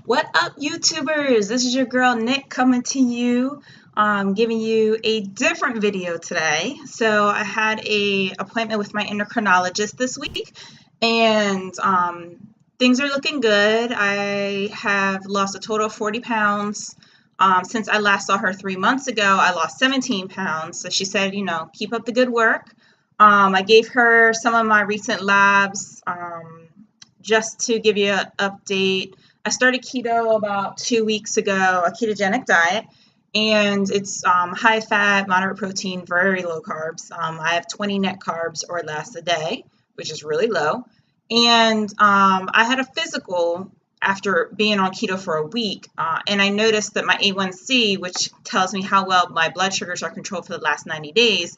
What up, YouTubers? This is your girl Nick coming to you, giving you a different video today. So I had a appointment with my endocrinologist this week, and things are looking good. I have lost a total of 40 pounds. Since I last saw her 3 months ago, I lost 17 pounds. So she said, keep up the good work. I gave her some of my recent labs just to give you an update. I started keto about 2 weeks ago, a ketogenic diet, and it's high fat, moderate protein, very low carbs. I have 20 net carbs or less a day, which is really low. And I had a physical after being on keto for a week, and I noticed that my A1C, which tells me how well my blood sugars are controlled for the last 90 days,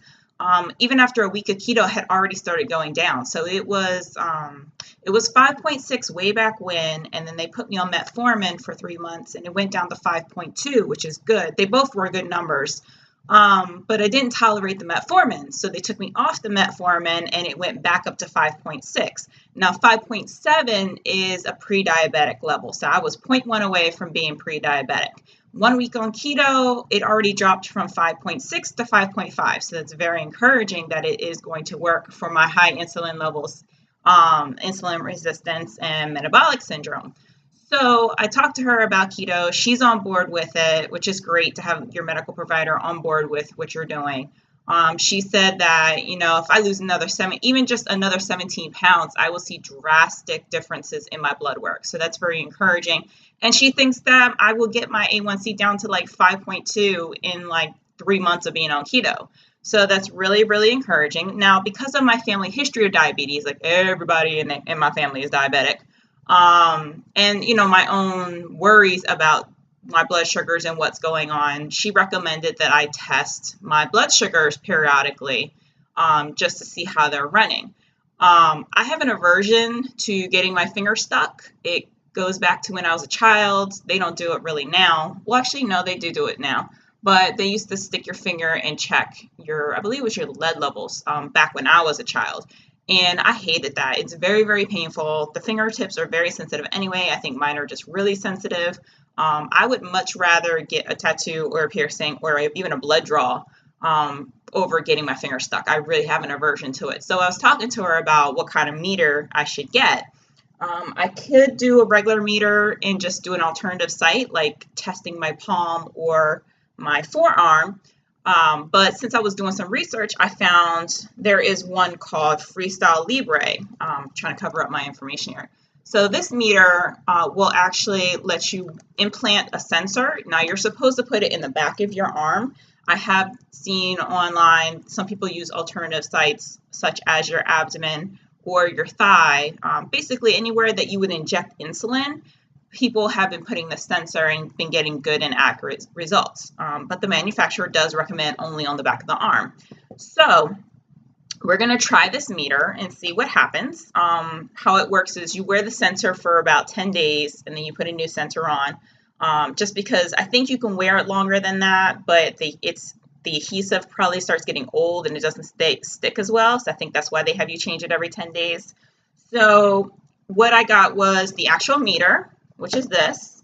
even after a week of keto, had already started going down. So it was 5.6 way back when, and then they put me on metformin for 3 months, and it went down to 5.2, which is good. They both were good numbers, but I didn't tolerate the metformin, so they took me off the metformin, and it went back up to 5.6. Now, 5.7 is a pre-diabetic level, so I was 0.1 away from being pre-diabetic. 1 week on keto, it already dropped from 5.6 to 5.5, so that's very encouraging that it is going to work for my high insulin levels, insulin resistance, and metabolic syndrome. So I talked to her about keto. She's on board with it, which is great to have your medical provider on board with what you're doing. She said that, if I lose even just another 17 pounds, I will see drastic differences in my blood work. So that's very encouraging. And she thinks that I will get my A1C down to like 5.2 in like 3 months of being on keto. So that's really, really encouraging. Now, because of my family history of diabetes, like everybody in my family is diabetic, and, my own worries about my blood sugars and what's going on, she recommended that I test my blood sugars periodically, just to see how they're running. I have an aversion to getting my finger stuck. It goes back to when I was a child. They don't do it really now. Well, actually, no, they do it now. But they used to stick your finger and check I believe it was your lead levels, back when I was a child. And I hated that. It's very, very painful. The fingertips are very sensitive anyway. I think mine are just really sensitive. I would much rather get a tattoo or a piercing or even a blood draw over getting my finger stuck. I really have an aversion to it. So I was talking to her about what kind of meter I should get. I could do a regular meter and just do an alternative site, like testing my palm or my forearm. But since I was doing some research, I found there is one called Freestyle Libre. I'm trying to cover up my information here. So this meter will actually let you implant a sensor. Now, you're supposed to put it in the back of your arm. I have seen online some people use alternative sites such as your abdomen or your thigh. Basically, anywhere that you would inject insulin, people have been putting the sensor and been getting good and accurate results. But the manufacturer does recommend only on the back of the arm. So we're going to try this meter and see what happens. How it works is you wear the sensor for about 10 days and then you put a new sensor on. Just because I think you can wear it longer than that, but the adhesive probably starts getting old and it doesn't stick as well. So I think that's why they have you change it every 10 days. So what I got was the actual meter, which is this,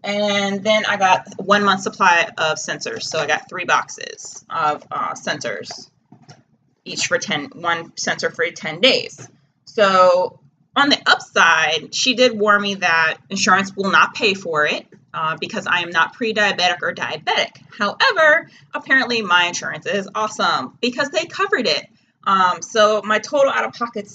and then I got 1 month supply of sensors. So I got 3 boxes of sensors, each for 1 sensor for 10 days. So on the upside, she did warn me that insurance will not pay for it because I am not pre-diabetic or diabetic. However, apparently my insurance is awesome because they covered it. So my total out-of-pocket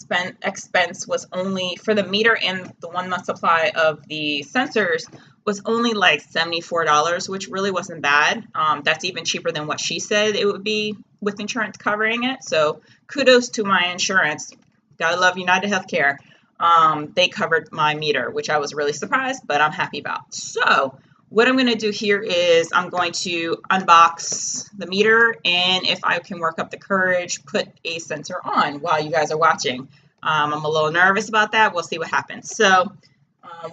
expense was only for the meter and the 1 month supply of the sensors was only like $74, which really wasn't bad. That's even cheaper than what she said it would be with insurance covering it. So kudos to my insurance. Gotta love United Healthcare. They covered my meter, which I was really surprised, but I'm happy about. So what I'm going to do here is I'm going to unbox the meter, and if I can work up the courage, put a sensor on while you guys are watching. I'm a little nervous about that. We'll see what happens. So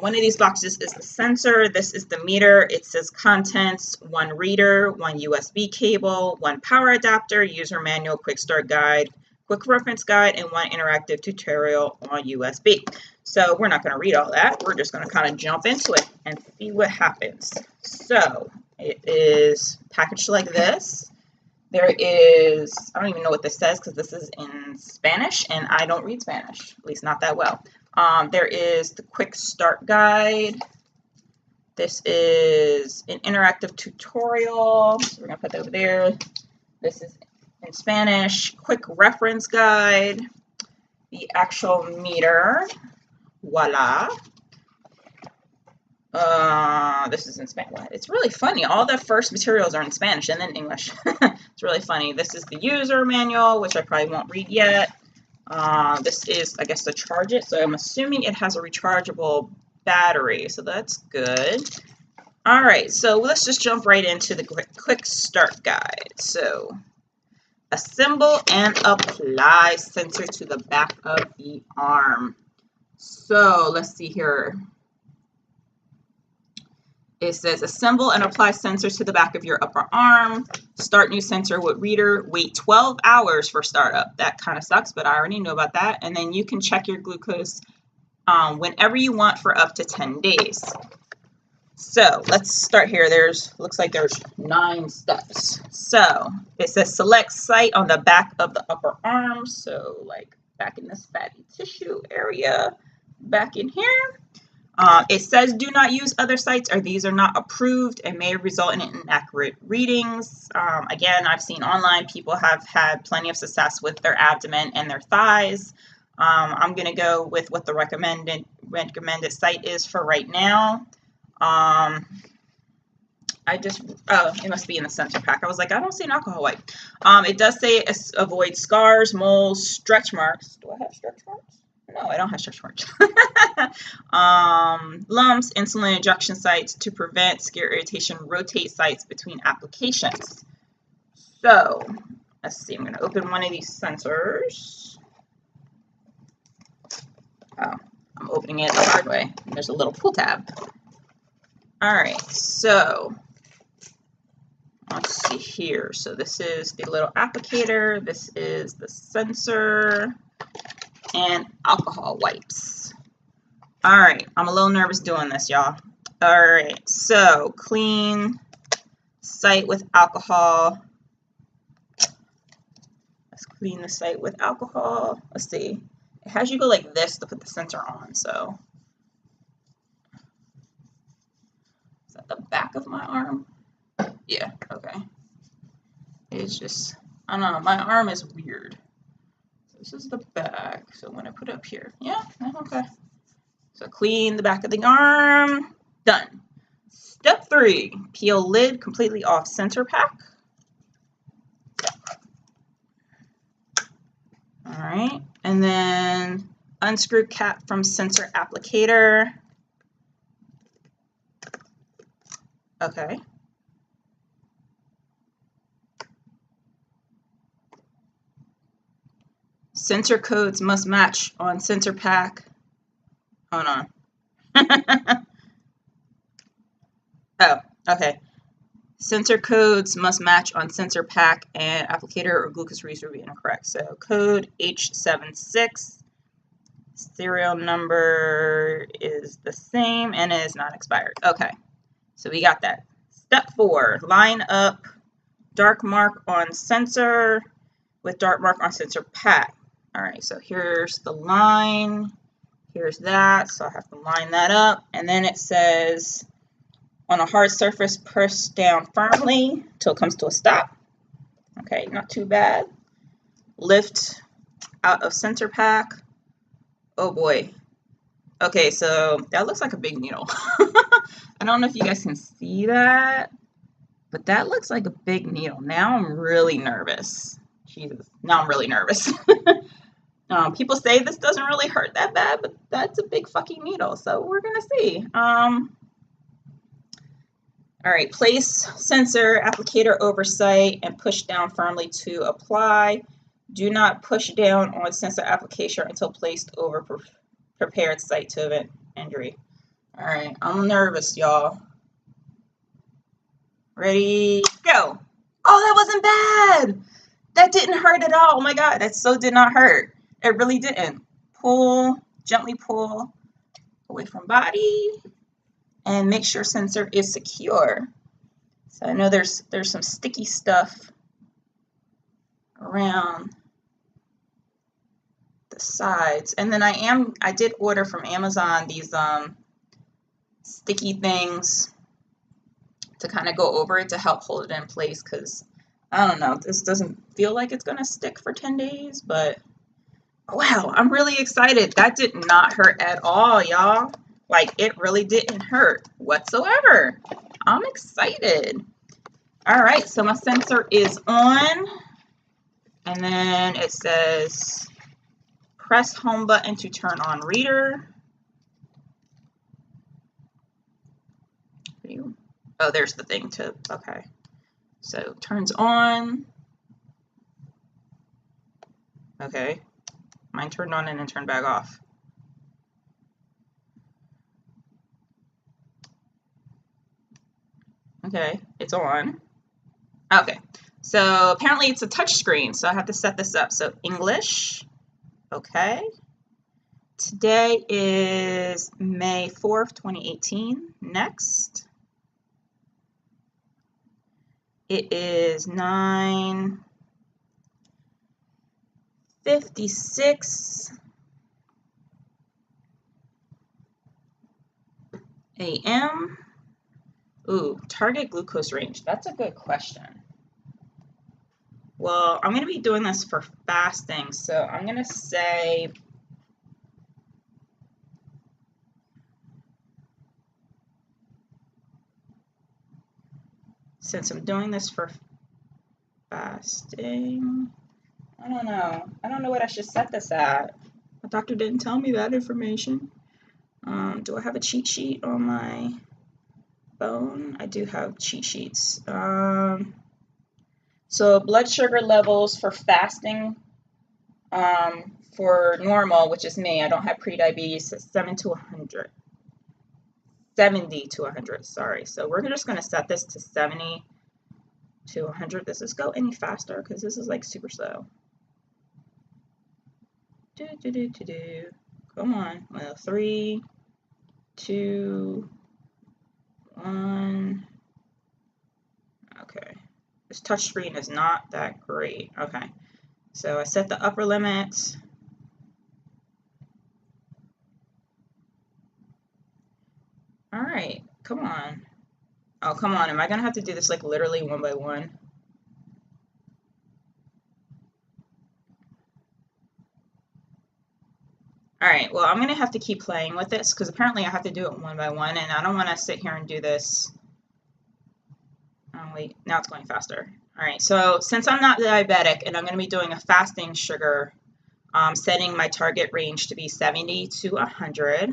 one of these boxes is the sensor. This is the meter. It says contents, 1 reader, 1 USB cable, 1 power adapter, user manual, quick start guide, quick reference guide, and 1 interactive tutorial on USB. So we're not going to read all that. We're just going to kind of jump into it and see what happens. So it is packaged like this. There is, I don't even know what this says because this is in Spanish and I don't read Spanish, at least not that well. There is the quick start guide. This is an interactive tutorial. So we're going to put that over there. This is in Spanish. Quick reference guide. The actual meter. Voila. This is in Spanish. It's really funny. All the first materials are in Spanish and then English. It's really funny. This is the user manual, which I probably won't read yet. This is, I guess, to charge it. So I'm assuming it has a rechargeable battery. So that's good. All right. So let's just jump right into the quick start guide. So assemble and apply sensor to the back of the arm. So let's see here. It says assemble and apply sensor to the back of your upper arm. Start new sensor with reader. Wait 12 hours for startup. That kind of sucks, but I already know about that. And then you can check your glucose whenever you want for up to 10 days. So let's start here. Looks like there's 9 steps. So it says select site on the back of the upper arm. So like back in this fatty tissue area, back in here. It says do not use other sites or these are not approved and may result in inaccurate readings. Again, I've seen online people have had plenty of success with their abdomen and their thighs. I'm going to go with what the recommended site is for right now. It must be in the sensor pack. I was like, I don't see an alcohol wipe. It does say avoid scars, moles, stretch marks. Do I have stretch marks? No, I don't have stretch marks. Lumps, insulin injection sites to prevent skin irritation, rotate sites between applications. So let's see, I'm going to open one of these sensors. Oh, I'm opening it the hard way. There's a little pull tab. All right, so let's see here. So this is the little applicator. This is the sensor. And alcohol wipes. All right, I'm a little nervous doing this, y'all. All right, so clean site with alcohol. Let's clean the site with alcohol. Let's see. It has you go like this to put the sensor on. So is that the back of my arm? Yeah, okay. It's just, I don't know, my arm is weird. This is the back, so when I put it up here, yeah, okay. So clean the back of the arm, done. Step 3, peel lid completely off sensor pack. All right, and then unscrew cap from sensor applicator. Okay. Sensor codes must match on sensor pack. Hold on. Oh, okay. Sensor codes must match on sensor pack and applicator or glucose reads will be incorrect. So code H76. Serial number is the same and is not expired. Okay, so we got that. Step 4, line up dark mark on sensor with dark mark on sensor pack. All right, so here's the line, here's that, so I have to line that up, and then it says, on a hard surface, press down firmly till it comes to a stop. Okay, not too bad. Lift out of sensor pack. Oh boy. Okay, so that looks like a big needle. I don't know if you guys can see that, but that looks like a big needle. Now I'm really nervous. Jesus, now I'm really nervous. People say this doesn't really hurt that bad, but that's a big fucking needle, so we're gonna see. All right, place sensor applicator over site and push down firmly to apply. Do not push down on sensor applicator until placed over prepared site to prevent injury. All right, I'm nervous, y'all. Ready, go. Oh, that wasn't bad. That didn't hurt at all. Oh my God, that so did not hurt. It really didn't. Pull, gently pull. away from body, and make sure sensor is secure. So I know there's some sticky stuff around the sides. And then I did order from Amazon these sticky things to kind of go over it to help hold it in place, because I don't know, this doesn't feel like it's gonna stick for 10 days, but wow, I'm really excited. That did not hurt at all, y'all. Like, it really didn't hurt whatsoever. I'm excited. All right, so my sensor is on, and then it says press home button to turn on reader. Oh, there's the thing to, okay. So turns on. Okay, mine turned on and then turned back off. Okay, it's on. Okay, so apparently it's a touch screen, so I have to set this up. So English, okay. Today is May 4th, 2018. Next. It is 9:56 a.m. Ooh, target glucose range. That's a good question. Well, I'm going to be doing this for fasting, so I'm going to say since I'm doing this for fasting, I don't know. I don't know what I should set this at. My doctor didn't tell me that information. Do I have a cheat sheet on my phone? I do have cheat sheets. So blood sugar levels for fasting, for normal, which is me, I don't have prediabetes, 70 to 100, sorry. So we're just going to set this to 70 to 100. Does this go any faster? Because this is like super slow. Come on. Well, 3, 2, 1. Okay. This touch screen is not that great. Okay. So I set the upper limit. All right. Come on. Oh, come on. Am I going to have to do this like literally one by one? All right, well, I'm going to have to keep playing with this because apparently I have to do it one by one, and I don't want to sit here and do this. Oh, wait, now it's going faster. All right, so since I'm not diabetic and I'm going to be doing a fasting sugar, setting my target range to be 70 to 100.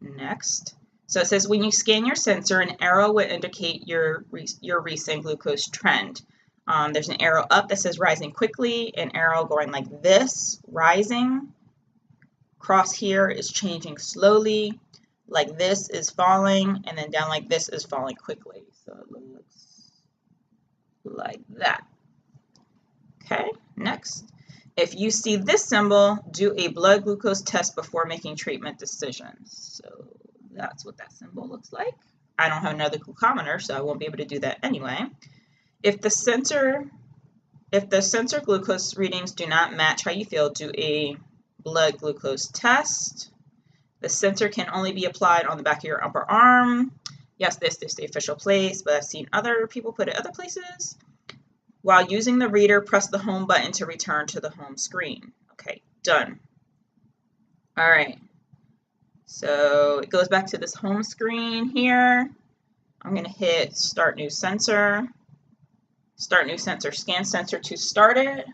Next. So it says when you scan your sensor, an arrow will indicate your recent glucose trend. There's an arrow up that says rising quickly, an arrow going like this, rising. Cross here is changing slowly, like this is falling, and then down like this is falling quickly. So it looks like that. Okay, next. If you see this symbol, do a blood glucose test before making treatment decisions. So that's what that symbol looks like. I don't have another glucometer, so I won't be able to do that anyway. If the sensor glucose readings do not match how you feel, do a blood glucose test. The sensor can only be applied on the back of your upper arm. Yes, this is the official place, but I've seen other people put it other places. While using the reader, press the home button to return to the home screen. Okay, done. All right, so it goes back to this home screen here. I'm going to hit start new sensor. Start new sensor, scan sensor to start it.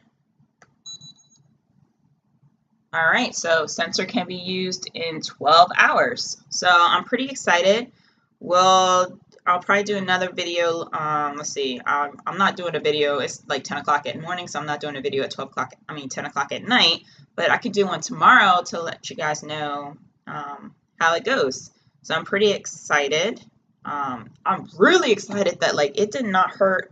All right, so sensor can be used in 12 hours. So I'm pretty excited. I'll probably do another video. Let's see, I'm not doing a video. It's like 10 o'clock at morning, so I'm not doing a video at 10 o'clock at night, but I could do one tomorrow to let you guys know how it goes. So I'm pretty excited. I'm really excited that like it did not hurt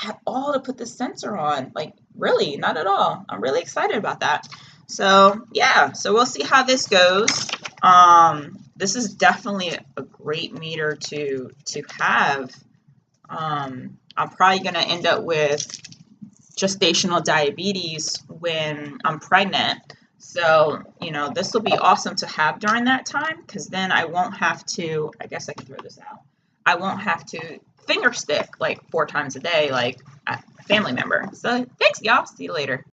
at all to put the sensor on. Like really, not at all. I'm really excited about that. So yeah, so we'll see how this goes. this is definitely a great meter to have. I'm probably going to end up with gestational diabetes when I'm pregnant. So, you know, this will be awesome to have during that time, because then I won't have to, I guess I can throw this out. I won't have to finger stick like 4 times a day like a family member. So thanks, y'all. See you later.